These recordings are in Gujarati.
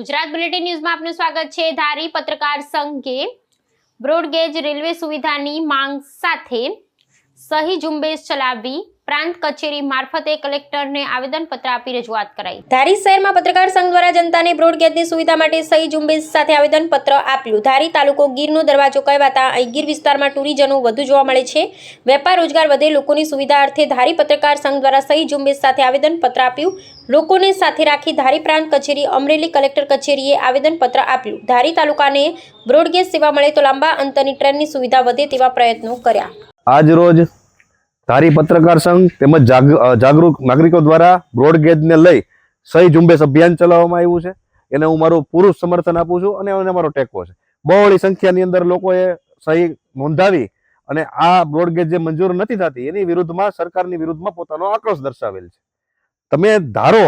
ગુજરાત બુલેટિન ન્યૂઝમાં આપનું સ્વાગત છે। ધારી પત્રકાર સંઘે બ્રોડગેજ રેલવે સુવિધાની માંગ સાથે સહી ઝુંબેશ ચલાવી પ્રાંત કચેરી મારફતે કલેક્ટરને આવેદનપત્ર આપી રજૂઆત કરાઈ। ધારી શહેરમાં પત્રકાર સંઘ દ્વારા જનતાને બ્રોડગેજની સુવિધા માટે સહી ઝુંબેશ સાથે આવેદનપત્ર આપ્યું। ધારી તાલુકો ગીરનો દરવાજો કહેવાતા અહીં ગીર વિસ્તારમાં ટુરિઝમો વધુ જોવા મળે છે। વેપાર રોજગાર વધે લોકોની સુવિધા અર્થે ધારી પત્રકાર સંઘ દ્વારા સહી ઝુંબેશ સાથે આવેદનપત્ર આપ્યું। લોકોને સાથે રાખી ધારી પ્રાંત કચેરી અમરેલી કલેક્ટર કચેરીએ આવેદનપત્ર આપ્યું। ધારી તાલુકાને બ્રોડગેજ સેવા મળે તો લાંબા અંતરની ટ્રેનની સુવિધા વધે તેવા પ્રયત્નો કર્યા। આજ રોજ ધારી પત્રકાર સંઘ તેમજ જાગૃત નાગરિકો દ્વારા બ્રોડગેજને લઈ સહી ઝુંબેશ અભિયાન ચલાવવામાં આવ્યું છે। એને હું મારું પૂરું સમર્થન આપું છું અને એને મારો ટેકો છે। બહોળી સંખ્યાની અંદર લોકોએ સહી નોંધાવી અને આ બ્રોડગેજ જે મંજૂર નથી થતી એની વિરુદ્ધમાં સરકારની વિરુદ્ધમાં પોતાનો આક્રોશ દર્શાવેલ છે। તમે ધારો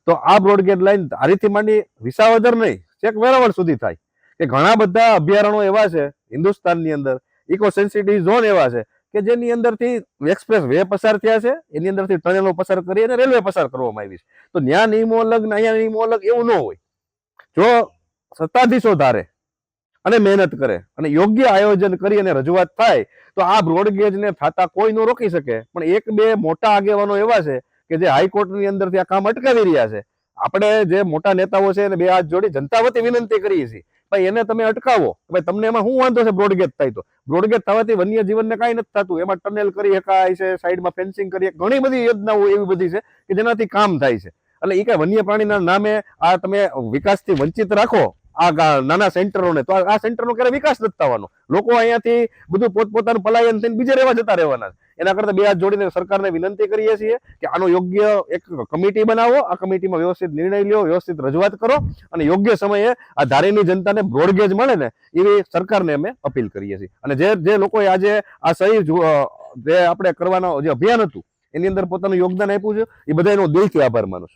તો આ બ્રોડગેજ લાઈન ધારીથી માંડી વિસાવદર નહીં છેક વેરાવળ સુધી થાય કે ઘણા બધા અભયારણ્યો એવા છે હિન્દુસ્તાનની અંદર, ઇકો સેન્સિટિવ ઝોન એવા છે કે જેની અંદરથી એક્સપ્રેસ વે પસાર થયા છે, એની અંદરથી ટનલો પસાર કરી અને રેલવે પસાર કરવામાં આવી છે। તો ન્યા નિયમો અલગ ને અહીંયા નિયમો અલગ એવું ન હોય। જો સત્તાધીશો ધારે અને મહેનત કરે અને યોગ્ય આયોજન કરી અને રજૂઆત થાય તો આ બ્રોડગેજને થતા કોઈ ન રોકી શકે। પણ એક બે મોટા આગેવાનો એવા છે કે જે હાઈકોર્ટની અંદરથી આ કામ અટકાવી રહ્યા છે। આપણે જે મોટા નેતાઓ છે એને બે હાથ જોડી જનતા વતી વિનંતી કરીએ છીએ, ભાઈ એને તમે અટકાવો। ભાઈ તમને એમાં શું વાંધો છે બ્રોડગેજ થાય તો? બ્રોડગેજ થવાથી વન્ય જીવનને કાંઈ નથી થતું, એમાં ટનેલ કરી શકાય છે, સાઈડમાં ફેન્સિંગ કરી, ઘણી બધી યોજનાઓ એવી બધી છે કે જેનાથી કામ થાય છે। એટલે એ કઈ વન્ય પ્રાણીના નામે આ તમે વિકાસથી વંચિત રાખો આ નાના સેન્ટરોને, તો આ સેન્ટરનો ક્યારે વિકાસ નથી થવાનો। લોકો અહીંયાથી બધું પોતપોતાનું પલાયન થઈને બીજે રહેવા જતા રહેવાના છે। એના કરતા બે હાથ જોડીને સરકારને વિનંતી કરીએ છીએ કે આનો યોગ્ય એક કમિટી બનાવો, આ કમિટીમાં વ્યવસ્થિત નિર્ણય લ્યો, વ્યવસ્થિત રજૂઆત કરો અને યોગ્ય સમયે આ ધારીની જનતાને બ્રોડગેજ મળે ને એવી સરકારને અમે અપીલ કરીએ છીએ। અને જે લોકોએ આજે આ સહી જે આપણે કરવાનો જે અભિયાન હતું એની અંદર પોતાનું યોગદાન આપ્યું છે એ બધાનો દિલથી આભાર માનું છું।